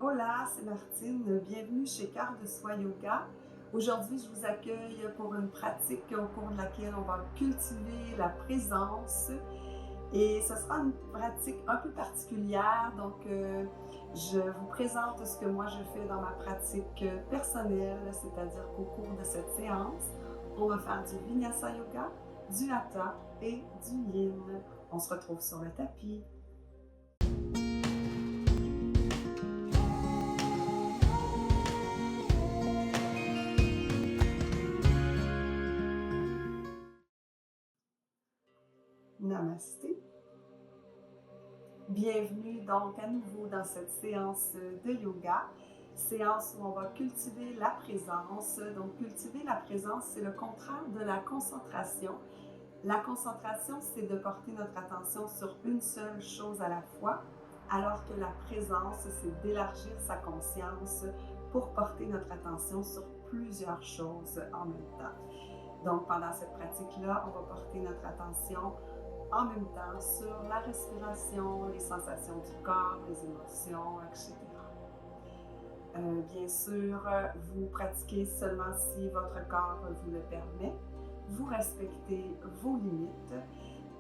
Hola, c'est Martine. Bienvenue chez Cœur de Soi Yoga. Aujourd'hui, je vous accueille pour une pratique au cours de laquelle on va cultiver la présence. Et ce sera une pratique un peu particulière. Donc, je vous présente ce que moi je fais dans ma pratique personnelle, c'est-à-dire qu'au cours de cette séance, on va faire du Vinyasa Yoga, du Hatha et du Yin. On se retrouve sur le tapis. Namasté. Bienvenue donc à nouveau dans cette séance de yoga, séance où on va cultiver la présence. Donc cultiver la présence, c'est le contraire de la concentration. La concentration, c'est de porter notre attention sur une seule chose à la fois, alors que la présence, c'est d'élargir sa conscience pour porter notre attention sur plusieurs choses en même temps. Donc pendant cette pratique-là, on va porter notre attention en même temps sur la respiration, les sensations du corps, les émotions, etc. Bien sûr, vous pratiquez seulement si votre corps vous le permet. Vous respectez vos limites.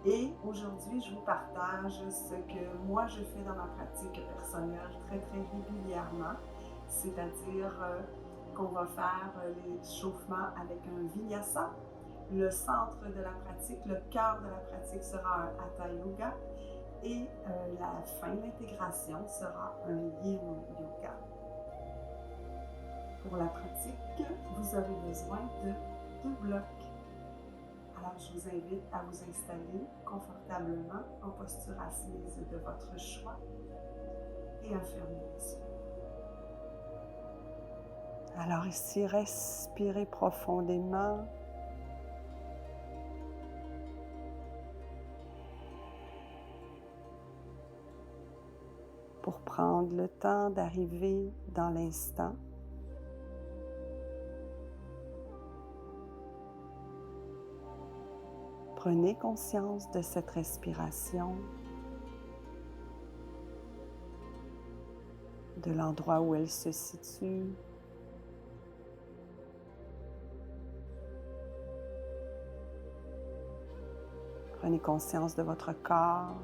Et aujourd'hui, je vous partage ce que moi je fais dans ma pratique personnelle très régulièrement, c'est-à-dire qu'on va faire l'échauffement avec un vinyasa. Le centre de la pratique, le cœur de la pratique sera un Hatha Yoga et la fin, l'intégration sera un Yin Yoga. Pour la pratique, vous aurez besoin de 2 blocs. Alors, je vous invite à vous installer confortablement en posture assise de votre choix et à fermer les yeux. Alors ici, respirez profondément. Pour prendre le temps d'arriver dans l'instant. Prenez conscience de cette respiration, de l'endroit où elle se situe. Prenez conscience de votre corps.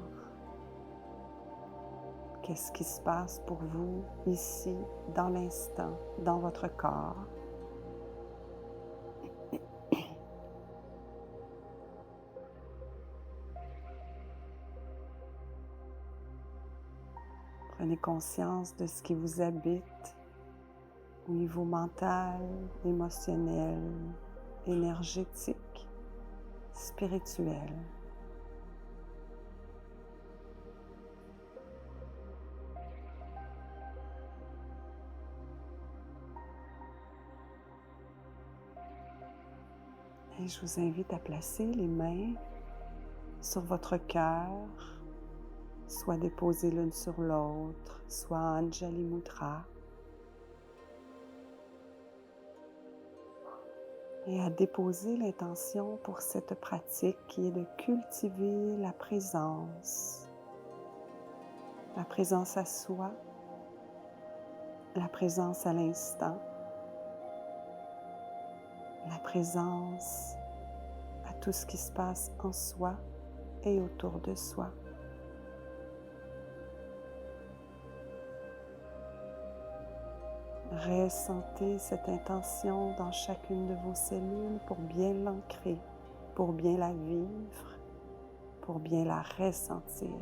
Qu'est-ce qui se passe pour vous ici, dans l'instant, dans votre corps? Prenez conscience de ce qui vous habite au niveau mental, émotionnel, énergétique, spirituel. Et je vous invite à placer les mains sur votre cœur, soit déposées l'une sur l'autre, soit Anjali Mudra. Et à déposer l'intention pour cette pratique qui est de cultiver la présence à soi, la présence à l'instant, la présence à tout ce qui se passe en soi et autour de soi. Ressentez cette intention dans chacune de vos cellules pour bien l'ancrer, pour bien la vivre, pour bien la ressentir.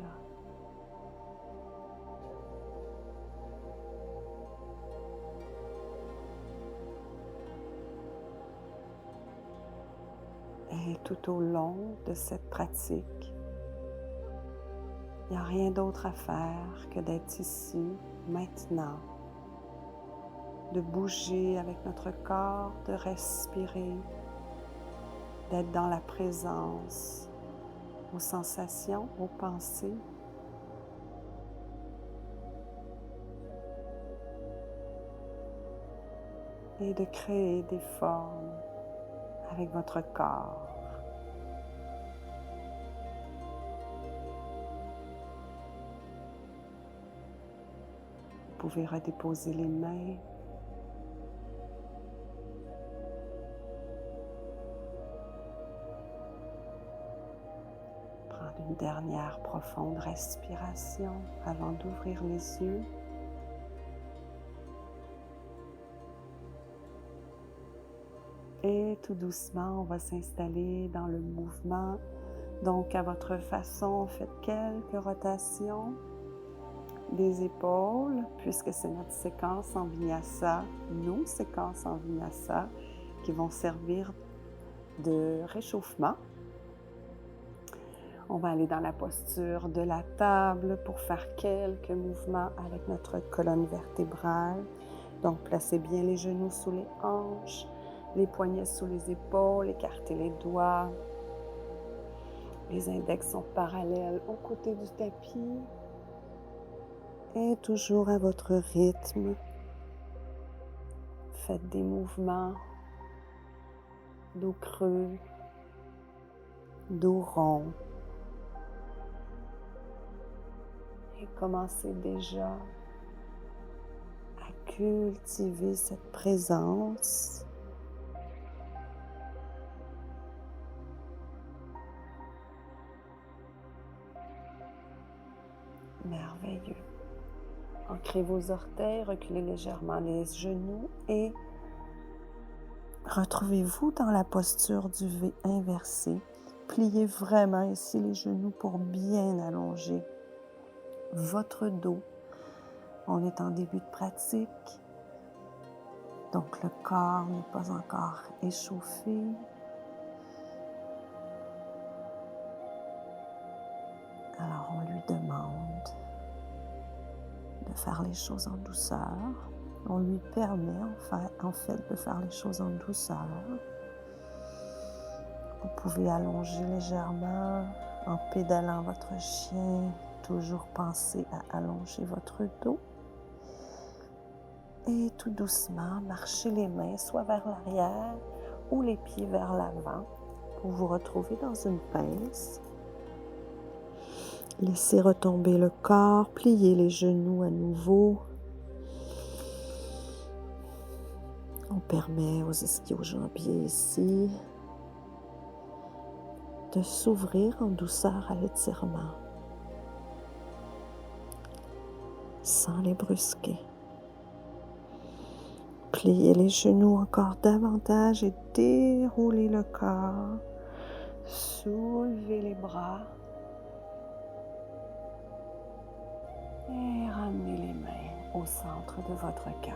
Et tout au long de cette pratique, il n'y a rien d'autre à faire que d'être ici, maintenant, de bouger avec notre corps, de respirer, d'être dans la présence, aux sensations, aux pensées. Et de créer des formes avec votre corps. pouvez redéposer les mains. Prendre une dernière profonde respiration avant d'ouvrir les yeux. Et tout doucement, on va s'installer dans le mouvement. Donc, à votre façon, faites quelques rotations des épaules, puisque c'est notre séquence en vinyasa, nos séquences en vinyasa, qui vont servir de réchauffement. On va aller dans la posture de la table pour faire quelques mouvements avec notre colonne vertébrale. Donc, placez bien les genoux sous les hanches, les poignets sous les épaules, écartez les doigts. Les index sont parallèles aux côtés du tapis. Et toujours à votre rythme, faites des mouvements dos creux, dos rond. Et commencez déjà à cultiver cette présence. Merveilleux. Ancrez vos orteils, reculez légèrement les genoux et retrouvez-vous dans la posture du V inversé. Pliez vraiment ici les genoux pour bien allonger votre dos. On est en début de pratique, donc le corps n'est pas encore échauffé. Alors on lui demande de faire les choses en douceur. On lui permet en fait de faire les choses en douceur. Vous pouvez allonger légèrement en pédalant votre chien. Toujours penser à allonger votre dos. Et tout doucement, marchez les mains soit vers l'arrière ou les pieds vers l'avant pour vous retrouver dans une pince. Laissez retomber le corps, pliez les genoux à nouveau. On permet aux ischio-jambiers ici de s'ouvrir en douceur à l'étirement, sans les brusquer. Pliez les genoux encore davantage et déroulez le corps. Soulevez les bras et ramenez les mains au centre de votre cœur.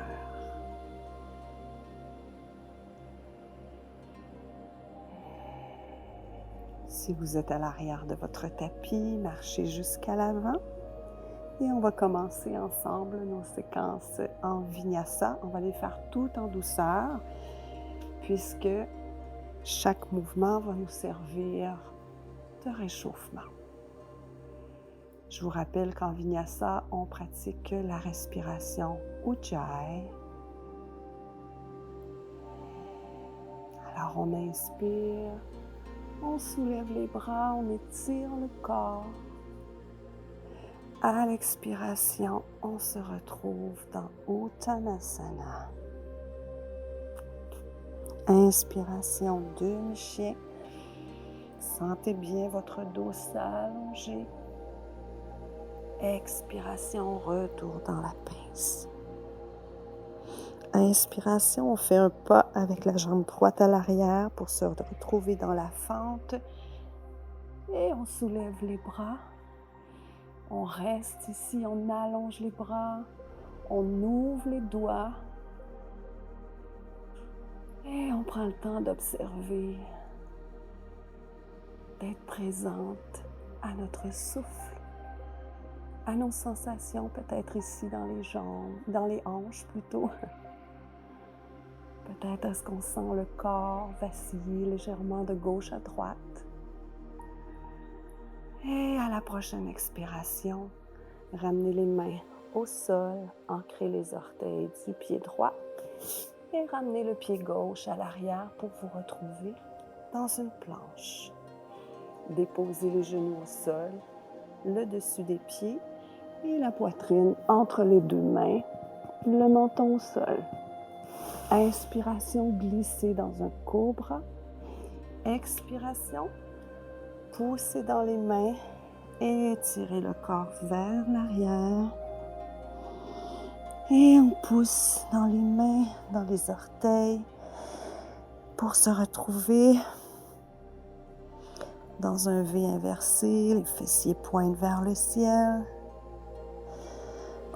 Si vous êtes à l'arrière de votre tapis, marchez jusqu'à l'avant. Et on va commencer ensemble nos séquences en vinyasa. On va les faire toutes en douceur, puisque chaque mouvement va nous servir de réchauffement. Je vous rappelle qu'en vinyasa, on pratique la respiration Ujjayi. Alors on inspire, on soulève les bras, on étire le corps. À l'expiration, on se retrouve dans Uttanasana. Inspiration, demi-chien. Sentez bien votre dos s'allonger. Expiration, retour dans la pince. Inspiration, on fait un pas avec la jambe droite à l'arrière pour se retrouver dans la fente. Et on soulève les bras. On reste ici, on allonge les bras, on ouvre les doigts et on prend le temps d'observer, d'être présente à notre souffle, à nos sensations peut-être ici dans les jambes, dans les hanches plutôt. Peut-être est-ce qu'on sent le corps vaciller légèrement de gauche à droite. Et à la prochaine expiration, ramenez les mains au sol, ancrez les orteils du pied droit et ramenez le pied gauche à l'arrière pour vous retrouver dans une planche. Déposez les genoux au sol, le dessus des pieds Et la poitrine entre les deux mains, le menton au sol. Inspiration, glisser dans un cobra. Expiration, pousser dans les mains et étirer le corps vers l'arrière. Et on pousse dans les mains, dans les orteils pour se retrouver dans un V inversé. Les fessiers pointent vers le ciel.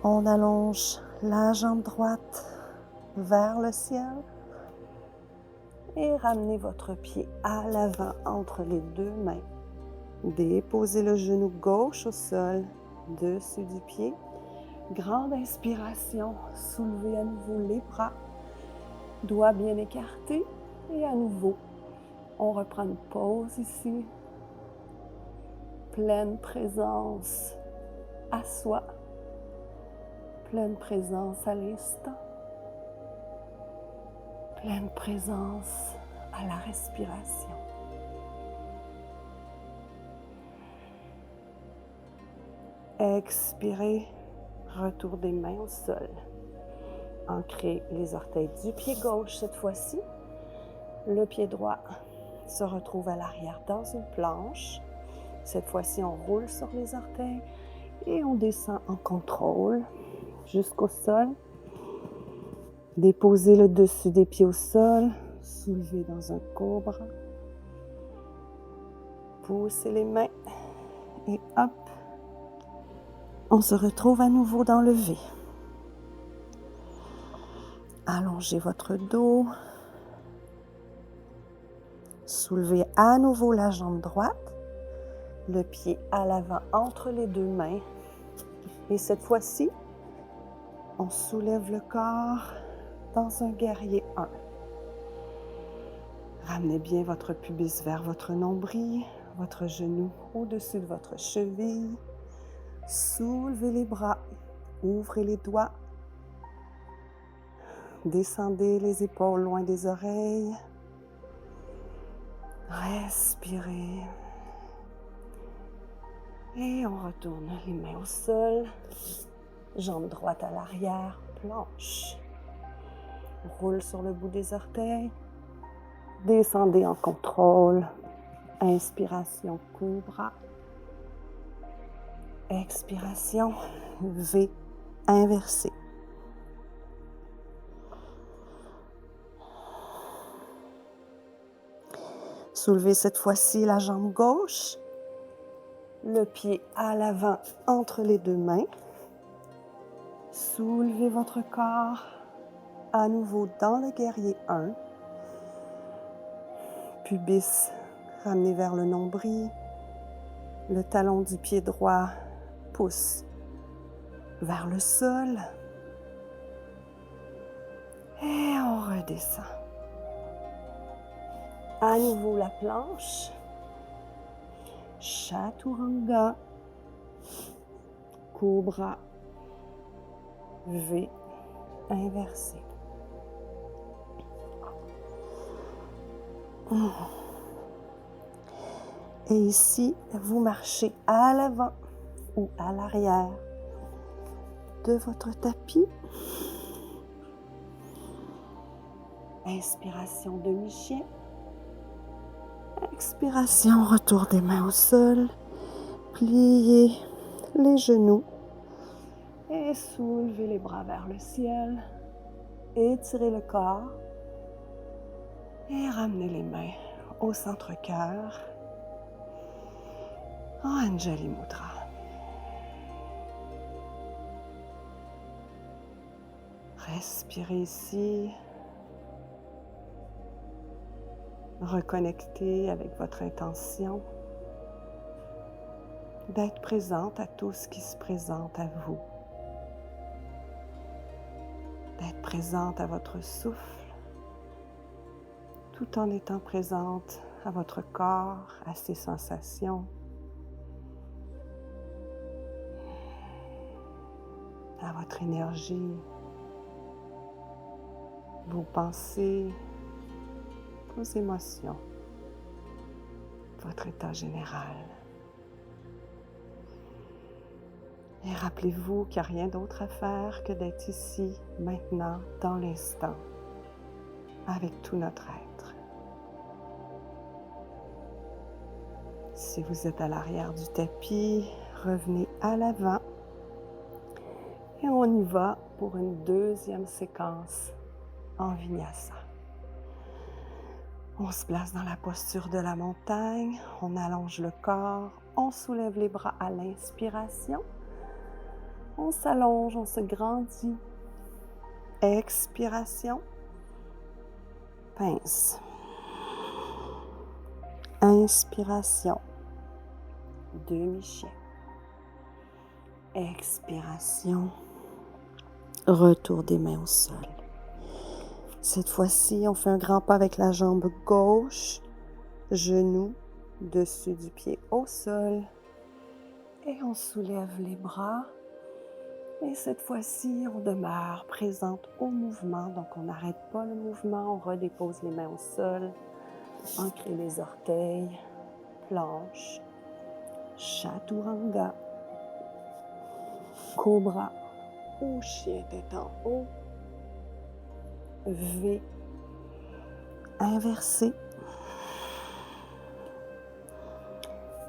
On allonge la jambe droite vers le ciel et ramenez votre pied à l'avant entre les deux mains. Déposez le genou gauche au sol, dessus du pied. Grande inspiration, soulevez à nouveau les bras, doigts bien écartés et à nouveau, on reprend une pause ici. Pleine présence à soi, pleine présence à l'instant, pleine présence à la respiration. Expirez, retour des mains au sol. Ancrez les orteils du pied gauche cette fois-ci. Le pied droit se retrouve à l'arrière dans une planche. Cette fois-ci, on roule sur les orteils et on descend en contrôle jusqu'au sol. Déposez le dessus des pieds au sol, soulevez dans un cobra. Poussez les mains et hop, on se retrouve à nouveau dans le V. Allongez votre dos. Soulevez à nouveau la jambe droite, le pied à l'avant entre les deux mains. Et cette fois-ci, on soulève le corps dans un guerrier 1. Ramenez bien votre pubis vers votre nombril, votre genou au-dessus de votre cheville. Soulevez les bras, ouvrez les doigts. Descendez les épaules loin des oreilles. Respirez. Et on retourne les mains au sol. Jambe droite à l'arrière, planche. Roule sur le bout des orteils. Descendez en contrôle. Inspiration, cobra. Expiration, V inversé. Soulevez cette fois-ci la jambe gauche. Le pied à l'avant entre les deux mains. Soulevez votre corps à nouveau dans le guerrier 1. Pubis ramené vers le nombril. Le talon du pied droit pousse vers le sol. Et on redescend. À nouveau la planche. Chaturanga. Cobra. V inversé. Et ici, vous marchez à l'avant ou à l'arrière de votre tapis. Inspiration demi-chien. Expiration, retour des mains au sol. Pliez les genoux et soulevez les bras vers le ciel. Étirez le corps et ramenez les mains au centre-cœur en Anjali Mudra. Respirez ici. Reconnectez avec votre intention d'être présente à tout ce qui se présente à vous. D'être présente à votre souffle, tout en étant présente à votre corps, à ses sensations, à votre énergie, vos pensées, vos émotions, votre état général. Et rappelez-vous qu'il n'y a rien d'autre à faire que d'être ici, maintenant, dans l'instant, avec tout notre être. Si vous êtes à l'arrière du tapis, revenez à l'avant et on y va pour une deuxième séquence en Vinyasa. On se place dans la posture de la montagne, on allonge le corps, on soulève les bras à l'inspiration, on s'allonge, on se grandit. Expiration, pince. Inspiration, demi-chien. Expiration, retour des mains au sol. Cette fois-ci, on fait un grand pas avec la jambe gauche, genou dessus du pied au sol. Et on soulève les bras. Et cette fois-ci, on demeure présente au mouvement. Donc, on n'arrête pas le mouvement, on redépose les mains au sol. Ancrer les orteils, planche, chaturanga, cobra ou chien tête en haut, V inversé,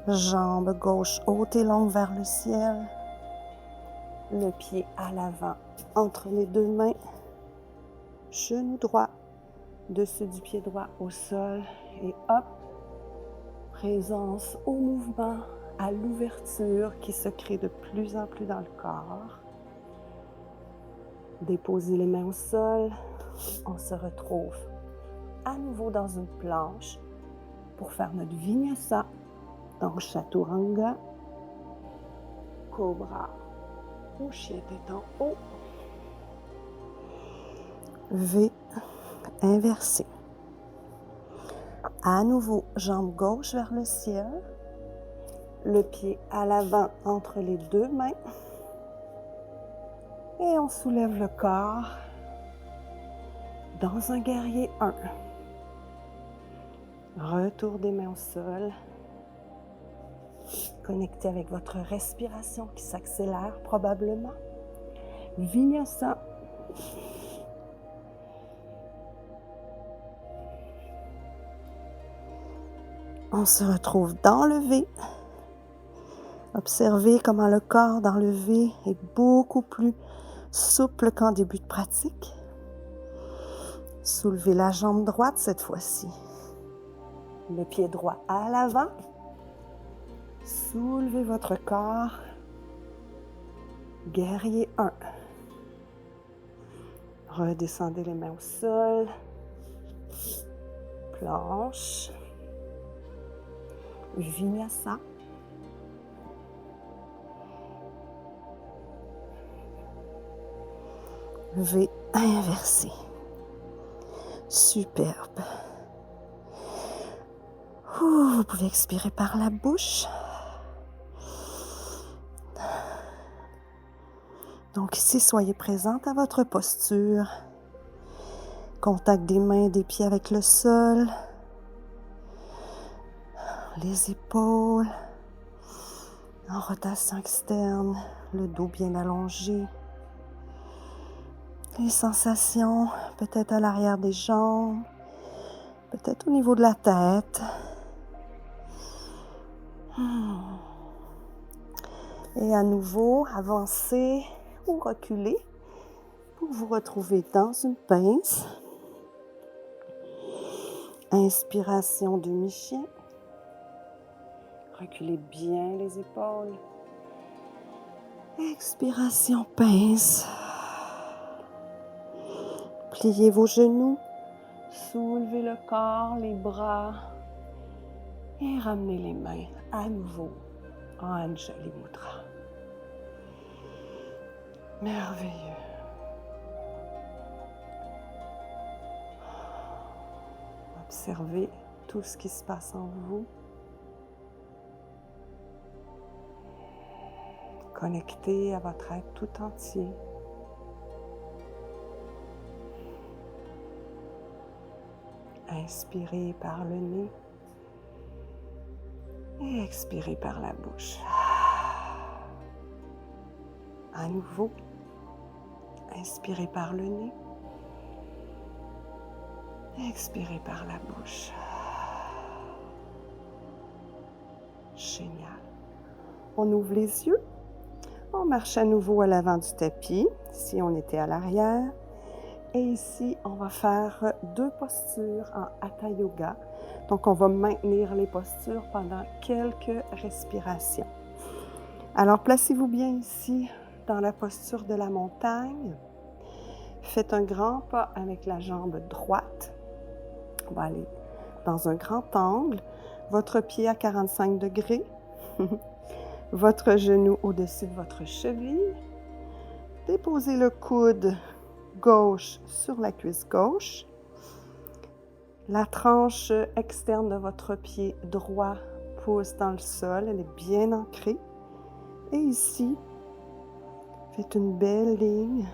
jambe gauche haute et longue vers le ciel, le pied à l'avant entre les deux mains, genou droit dessus du pied droit au sol et hop, présence au mouvement, à l'ouverture qui se crée de plus en plus dans le corps. Déposez les mains au sol, on se retrouve à nouveau dans une planche pour faire notre Vinyasa, donc Chaturanga, Cobra ou chien tête en haut, V inversé. À nouveau, jambe gauche vers le ciel, le pied à l'avant entre les deux mains et on soulève le corps dans un guerrier 1. Retour des mains au sol. Connectez avec votre respiration qui s'accélère probablement. Vinyasa. On se retrouve dans le V. Observez comment le corps dans le V est beaucoup plus souple qu'en début de pratique. Soulevez la jambe droite cette fois-ci. Le pied droit à l'avant. Soulevez votre corps. Guerrier 1. Redescendez les mains au sol. Planche. Vinyasa. V inversé. Superbe. Vous pouvez expirer par la bouche. Donc ici, soyez présente à votre posture. Contact des mains et des pieds avec le sol. Les épaules. En rotation externe, le dos bien allongé. Les sensations, peut-être à l'arrière des jambes, peut-être au niveau de la tête. Et à nouveau, avancez ou reculez pour vous retrouver dans une pince. Inspiration demi-chien. Reculez bien les épaules. Expiration pince. Pliez vos genoux. Soulevez le corps, les bras. Et ramenez les mains à nouveau en Anjali Mudra. Merveilleux. Observez tout ce qui se passe en vous. Connectez à votre être tout entier. Inspirez par le nez et expirez par la bouche. À nouveau, inspirez par le nez. Expirez par la bouche. Génial. On ouvre les yeux. On marche à nouveau à l'avant du tapis, si on était à l'arrière. Et ici, on va faire 2 postures en Hatha Yoga. Donc, on va maintenir les postures pendant quelques respirations. Alors, placez-vous bien ici dans la posture de la montagne. Faites un grand pas avec la jambe droite. On va aller dans un grand angle. Votre pied à 45 degrés. Votre genou au-dessus de votre cheville. Déposez le coude gauche sur la cuisse gauche. La tranche externe de votre pied droit pousse dans le sol, elle est bien ancrée. Et ici, faites une belle ligne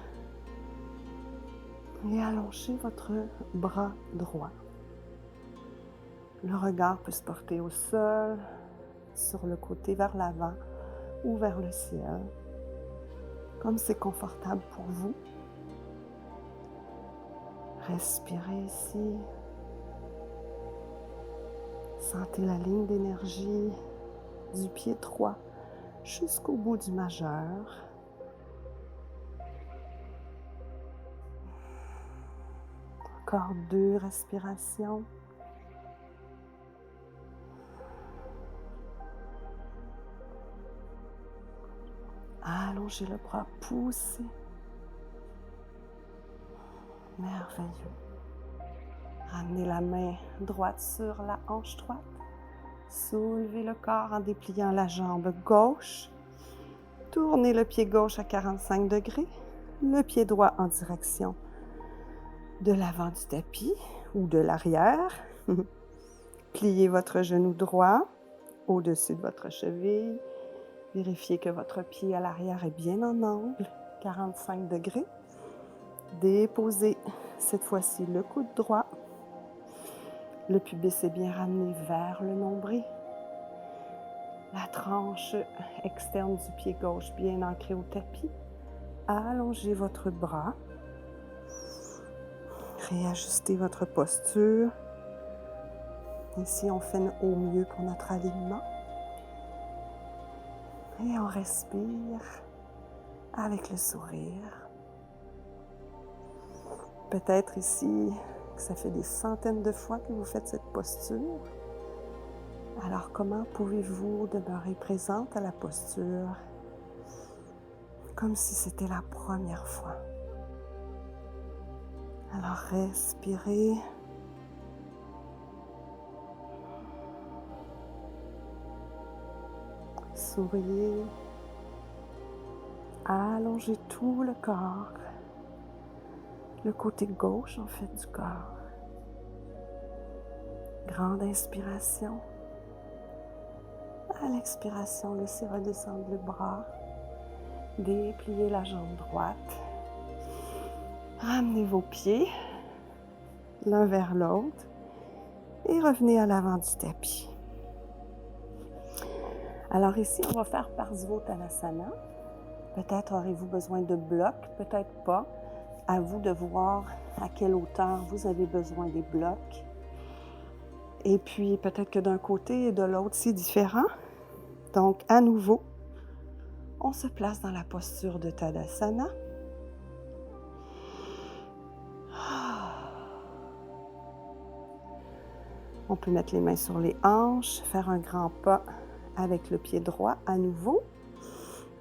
et allongez votre bras droit. Le regard peut se porter au sol, sur le côté vers l'avant ou vers le ciel, comme c'est confortable pour vous. Respirez ici. Sentez la ligne d'énergie du pied droit jusqu'au bout du majeur. Encore 2 respirations. Allongez le bras, poussez. Merveilleux. Ramenez la main droite sur la hanche droite. Soulevez le corps en dépliant la jambe gauche. Tournez le pied gauche à 45 degrés. Le pied droit en direction de l'avant du tapis ou de l'arrière. Pliez votre genou droit au-dessus de votre cheville. Vérifiez que votre pied à l'arrière est bien en angle, 45 degrés. Déposez cette fois-ci le coude droit. Le pubis est bien ramené vers le nombril. La tranche externe du pied gauche bien ancrée au tapis. Allongez votre bras. Réajustez votre posture. Ici, on fait au mieux pour notre alignement. Et on respire avec le sourire. Peut-être ici que ça fait des centaines de fois que vous faites cette posture. Alors, comment pouvez-vous demeurer présente à la posture comme si c'était la première fois? Alors, respirez. Souriez. Allongez tout le corps. Le côté gauche, en fait, du corps. Grande inspiration. À l'expiration, laissez redescendre le bras. Dépliez la jambe droite. Ramenez vos pieds l'un vers l'autre et revenez à l'avant du tapis. Alors ici, on va faire Parsvottanasana. Peut-être aurez-vous besoin de blocs, peut-être pas. À vous de voir à quelle hauteur vous avez besoin des blocs. Et puis, peut-être que d'un côté et de l'autre, c'est différent. Donc, à nouveau, on se place dans la posture de Tadasana. On peut mettre les mains sur les hanches, faire un grand pas avec le pied droit à nouveau.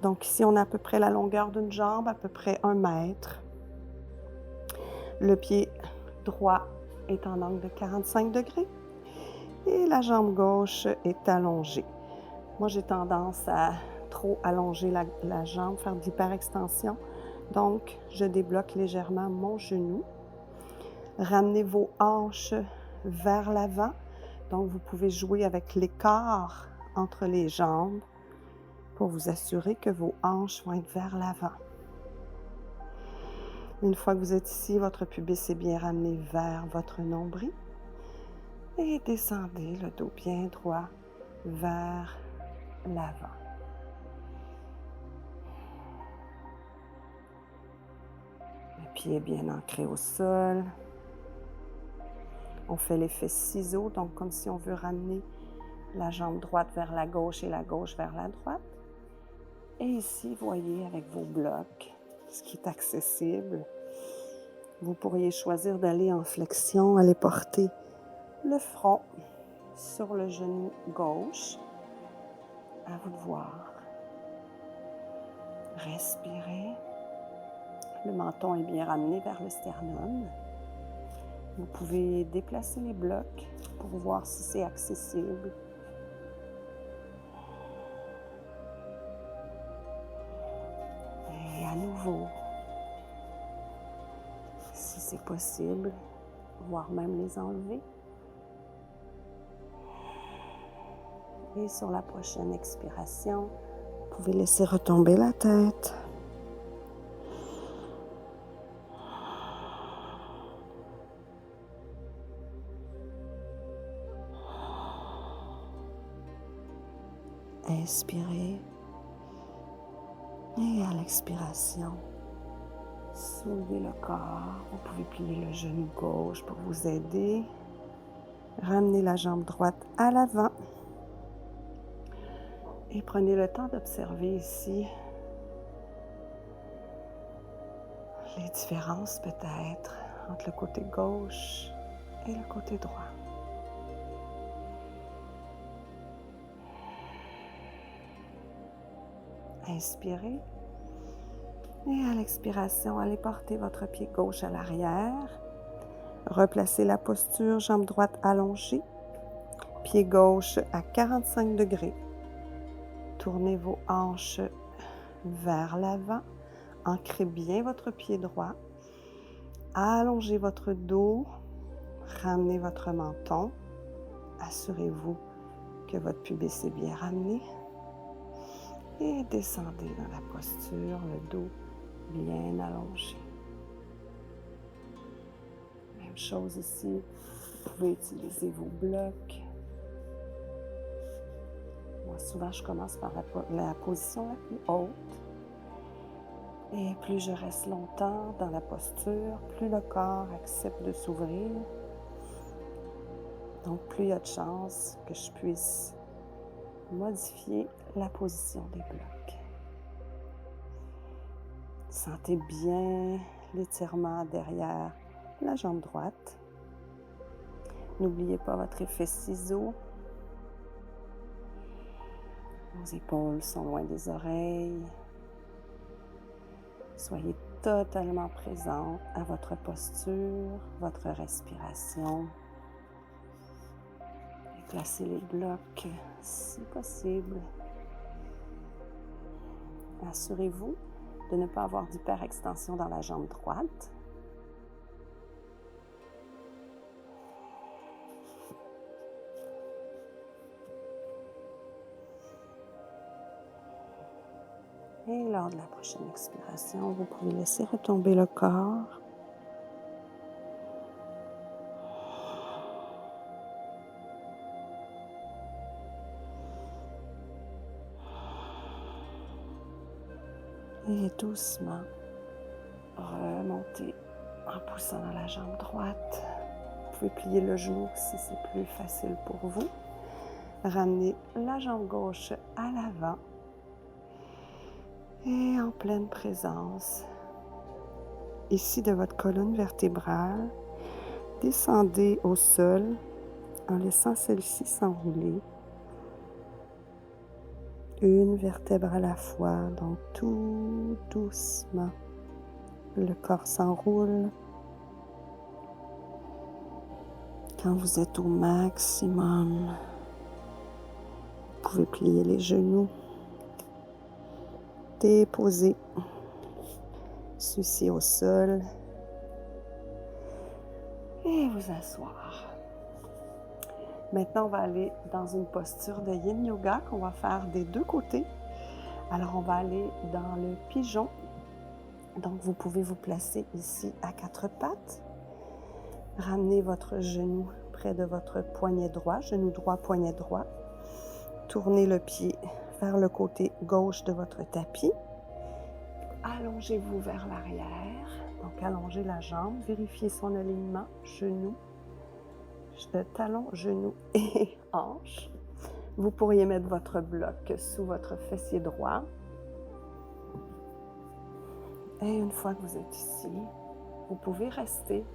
Donc, ici, on a à peu près la longueur d'une jambe, à peu près 1 mètre. Le pied droit est en angle de 45 degrés et la jambe gauche est allongée. Moi, j'ai tendance à trop allonger la jambe, faire de l'hyperextension. Donc, je débloque légèrement mon genou. Ramenez vos hanches vers l'avant. Donc, vous pouvez jouer avec l'écart entre les jambes pour vous assurer que vos hanches vont être vers l'avant. Une fois que vous êtes ici, votre pubis est bien ramené vers votre nombril. Et descendez le dos bien droit vers l'avant. Le pied est bien ancré au sol. On fait l'effet ciseau, donc comme si on veut ramener la jambe droite vers la gauche et la gauche vers la droite. Et ici, voyez avec vos blocs, ce qui est accessible. Vous pourriez choisir d'aller en flexion, aller porter le front sur le genou gauche. À vous de voir. Respirez. Le menton est bien ramené vers le sternum. Vous pouvez déplacer les blocs pour voir si c'est accessible. Et à nouveau, si c'est possible, voire même les enlever. Et sur la prochaine expiration, vous pouvez laisser retomber la tête. Inspirez. Et à l'expiration, soulevez le corps. Vous pouvez plier le genou gauche pour vous aider. Ramenez la jambe droite à l'avant. Et prenez le temps d'observer ici les différences peut-être entre le côté gauche et le côté droit. Inspirez. Et à l'expiration, allez porter votre pied gauche à l'arrière. Replacez la posture, jambe droite allongée. Pied gauche à 45 degrés. Tournez vos hanches vers l'avant. Ancrez bien votre pied droit. Allongez votre dos. Ramenez votre menton. Assurez-vous que votre pubis est bien ramené. Et descendez dans la posture, le dos bien allongé. Même chose ici, vous pouvez utiliser vos blocs. Moi, souvent, je commence par la position la plus haute. Et plus je reste longtemps dans la posture, plus le corps accepte de s'ouvrir. Donc, plus il y a de chances que je puisse modifier la position des blocs. Sentez bien l'étirement derrière la jambe droite. N'oubliez pas votre effet ciseau. Vos épaules sont loin des oreilles. Soyez totalement présent à votre posture, votre respiration. Et placez les blocs si possible. Assurez-vous de ne pas avoir d'hyperextension dans la jambe droite. Et lors de la prochaine expiration, vous pouvez laisser retomber le corps. Et doucement, remontez en poussant dans la jambe droite. Vous pouvez plier le genou si c'est plus facile pour vous. Ramenez la jambe gauche à l'avant. Et en pleine présence, ici de votre colonne vertébrale, descendez au sol en laissant celle-ci s'enrouler. Une vertèbre à la fois, donc tout doucement, le corps s'enroule. Quand vous êtes au maximum, vous pouvez plier les genoux. Déposer ceci au sol et vous asseoir. Maintenant, on va aller dans une posture de Yin Yoga qu'on va faire des deux côtés. Alors, on va aller dans le pigeon. Donc, vous pouvez vous placer ici à quatre pattes. Ramenez votre genou près de votre poignet droit, genou droit, poignet droit. Tournez le pied vers le côté gauche de votre tapis. Allongez-vous vers l'arrière. Donc, allongez la jambe, vérifiez son alignement, genou, talon, genou et hanche. Vous pourriez mettre votre bloc sous votre fessier droit. Et une fois que vous êtes ici, vous pouvez rester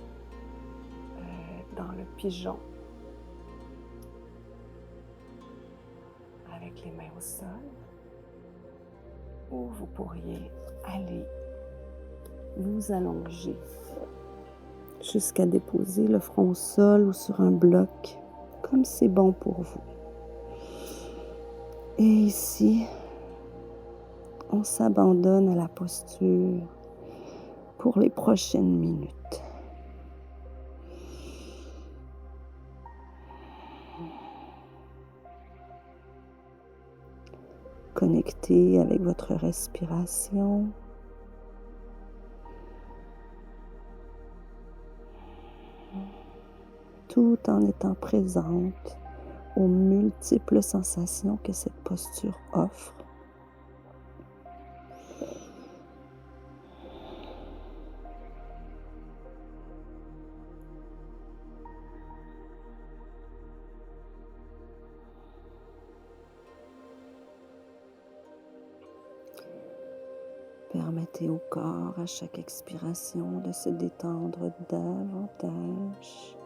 dans le pigeon avec les mains au sol, ou vous pourriez aller vous allonger jusqu'à déposer le front au sol ou sur un bloc, comme c'est bon pour vous. Et ici, on s'abandonne à la posture pour les prochaines minutes. Connectez avec votre respiration. Tout en étant présente aux multiples sensations que cette posture offre. Permettez au corps, à chaque expiration, de se détendre davantage.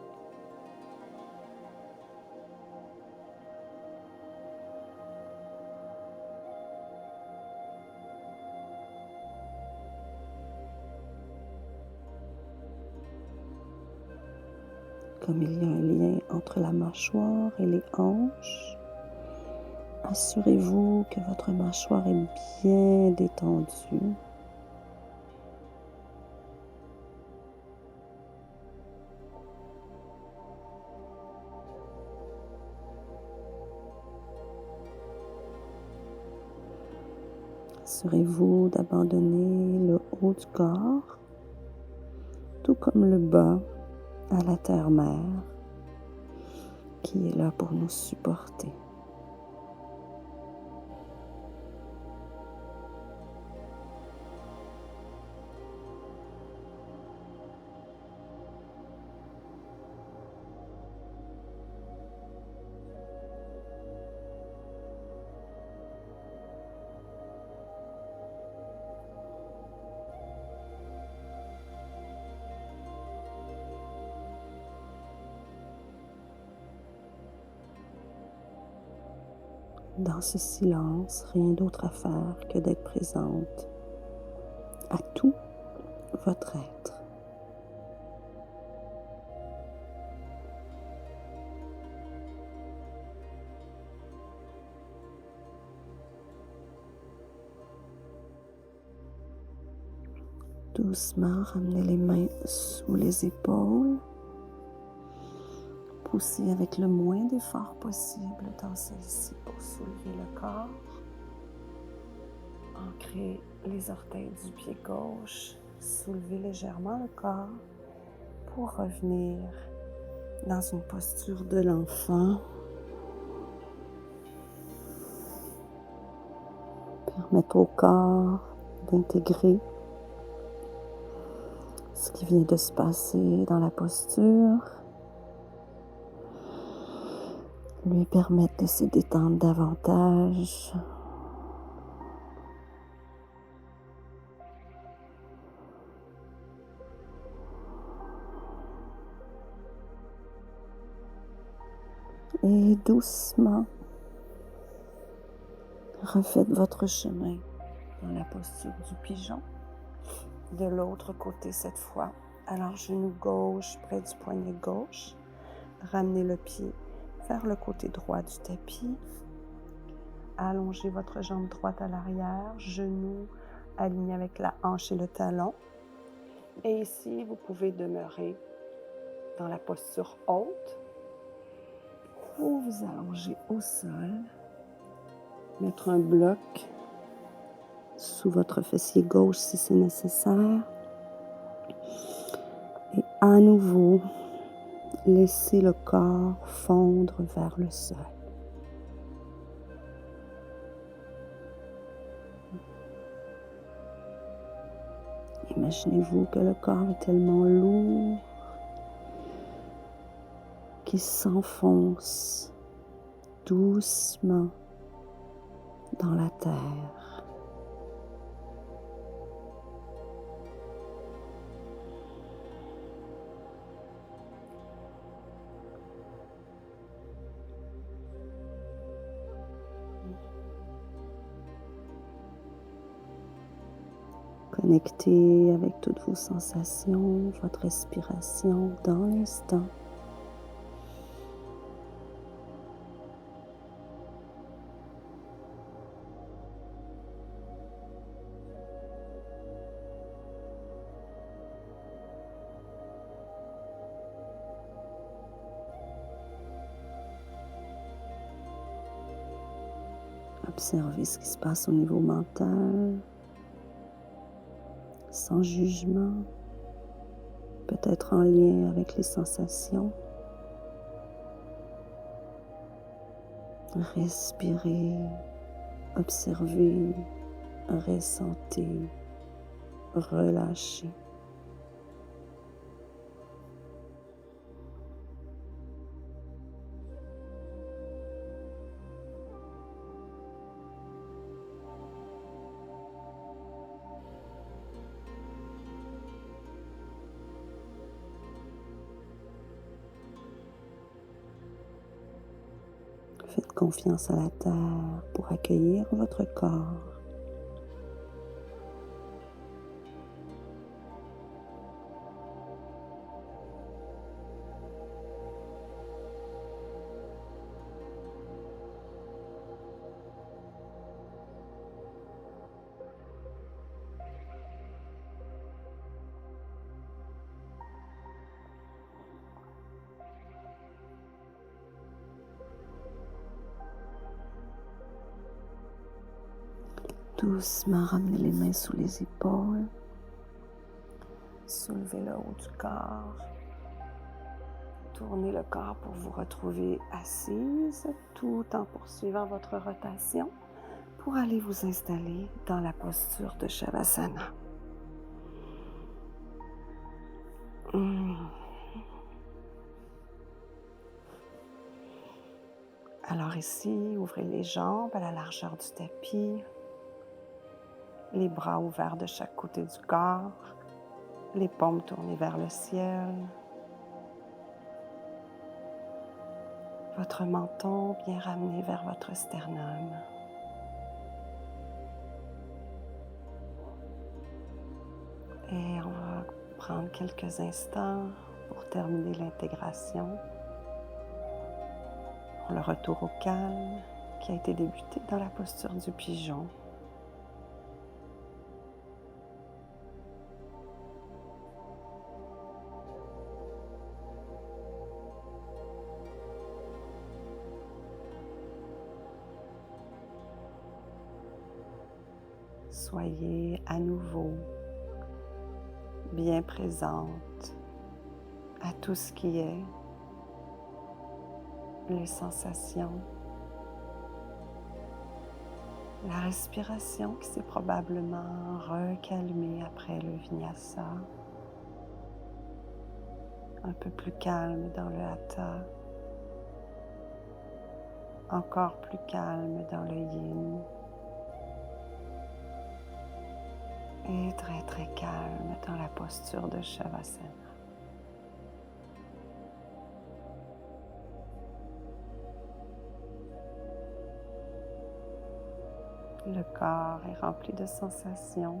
Comme il y a un lien entre la mâchoire et les hanches, assurez-vous que votre mâchoire est bien détendue. Assurez-vous d'abandonner le haut du corps, tout comme le bas, à la terre-mère, qui est là pour nous supporter. Dans ce silence, rien d'autre à faire que d'être présente à tout votre être. Doucement, ramenez les mains sous les épaules. Poussez avec le moins d'effort possible dans celle-ci pour soulever le corps. Ancrez les orteils du pied gauche. Soulevez légèrement le corps pour revenir dans une posture de l'enfant. Permettre au corps d'intégrer ce qui vient de se passer dans la posture. Lui permettre de se détendre davantage. Et doucement, refaites votre chemin dans la posture du pigeon. De l'autre côté cette fois. Alors, genou gauche près du poignet gauche. Ramenez le pied vers le côté droit du tapis. Allongez votre jambe droite à l'arrière, genou aligné avec la hanche et le talon. Et ici, vous pouvez demeurer dans la posture haute ou vous allonger au sol, mettre un bloc sous votre fessier gauche si c'est nécessaire. Et à nouveau, laissez le corps fondre vers le sol. Imaginez-vous que le corps est tellement lourd qu'il s'enfonce doucement dans la terre. Connectez avec toutes vos sensations, votre respiration dans l'instant. Observez ce qui se passe au niveau mental, sans jugement, peut-être en lien avec les sensations. Respirez, observez, ressentez, relâchez. Faites confiance à la terre pour accueillir votre corps. Doucement, ramenez les mains sous les épaules. Soulevez le haut du corps. Tournez le corps pour vous retrouver assise tout en poursuivant votre rotation pour aller vous installer dans la posture de Shavasana. Alors ici, ouvrez les jambes à la largeur du tapis, les bras ouverts de chaque côté du corps, les paumes tournées vers le ciel, votre menton bien ramené vers votre sternum. Et on va prendre quelques instants pour terminer l'intégration, pour le retour au calme qui a été débuté dans la posture du pigeon. Soyez à nouveau bien présente à tout ce qui est, les sensations, la respiration qui s'est probablement recalmée après le vinyasa, un peu plus calme dans le hatha, encore plus calme dans le yin, et très très calme dans la posture de Shavasana. Le corps est rempli de sensations,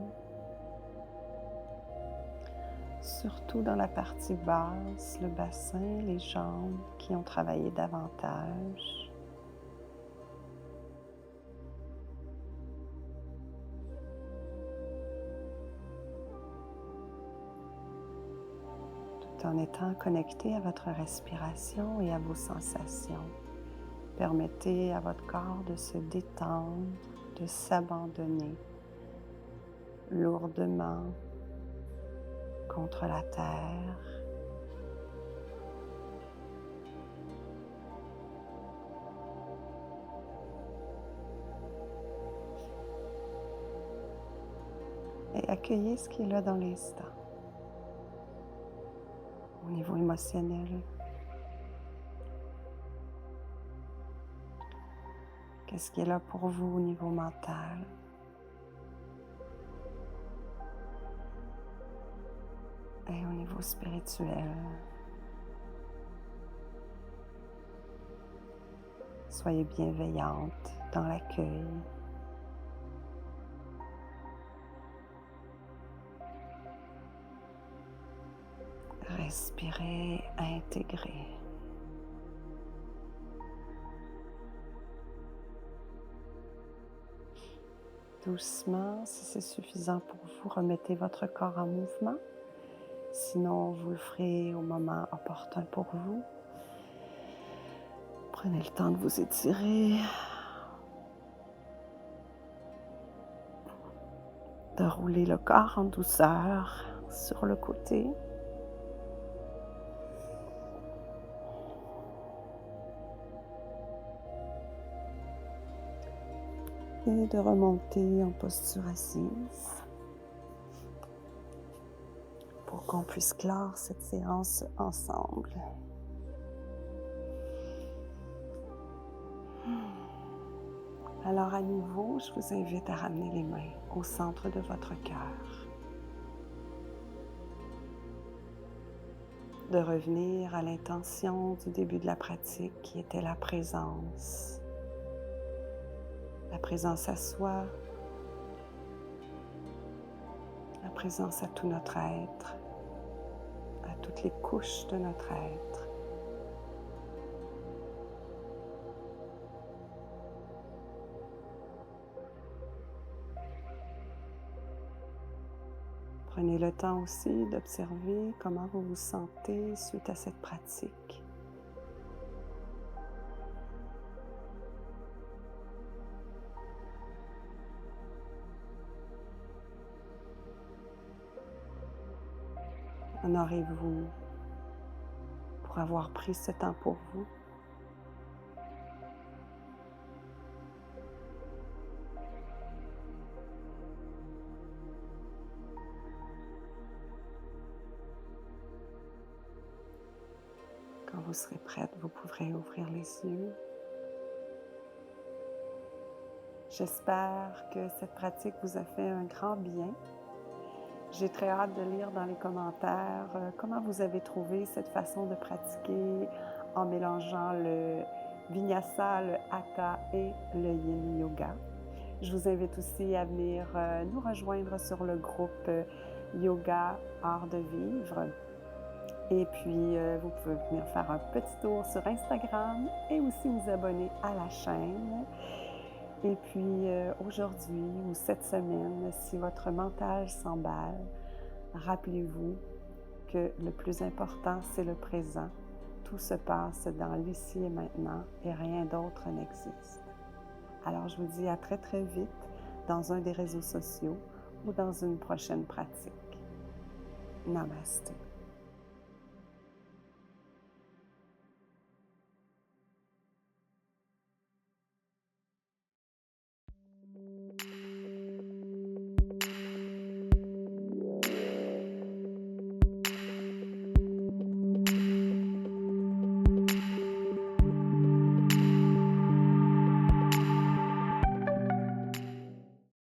surtout dans la partie basse, le bassin, les jambes qui ont travaillé davantage. Tout en étant connecté à votre respiration et à vos sensations. Permettez à votre corps de se détendre, de s'abandonner lourdement contre la terre. Et accueillez ce qui est là dans l'instant. Au niveau émotionnel, qu'est-ce qui est là pour vous au niveau mental? Et au niveau spirituel, soyez bienveillante dans l'accueil. Respirez, intégrez. Doucement, si c'est suffisant pour vous, remettez votre corps en mouvement. Sinon, vous le ferez au moment opportun pour vous. Prenez le temps de vous étirer, de rouler le corps en douceur sur le côté. Et de remonter en posture assise pour qu'on puisse clore cette séance ensemble. Alors à nouveau, je vous invite à ramener les mains au centre de votre cœur. De revenir à l'intention du début de la pratique qui était la présence. La présence à soi, la présence à tout notre être, à toutes les couches de notre être. Prenez le temps aussi d'observer comment vous vous sentez suite à cette pratique. Honorez-vous pour avoir pris ce temps pour vous. Quand vous serez prête, vous pourrez ouvrir les yeux. J'espère que cette pratique vous a fait un grand bien. J'ai très hâte de lire dans les commentaires comment vous avez trouvé cette façon de pratiquer en mélangeant le Vinyasa, le Hatha et le Yin Yoga. Je vous invite aussi à venir nous rejoindre sur le groupe Yoga Art de Vivre. Et puis, vous pouvez venir faire un petit tour sur Instagram et aussi vous abonner à la chaîne. Et puis, aujourd'hui ou cette semaine, si votre mental s'emballe, rappelez-vous que le plus important, c'est le présent. Tout se passe dans l'ici et maintenant et rien d'autre n'existe. Alors, je vous dis à très très vite dans un des réseaux sociaux ou dans une prochaine pratique. Namasté.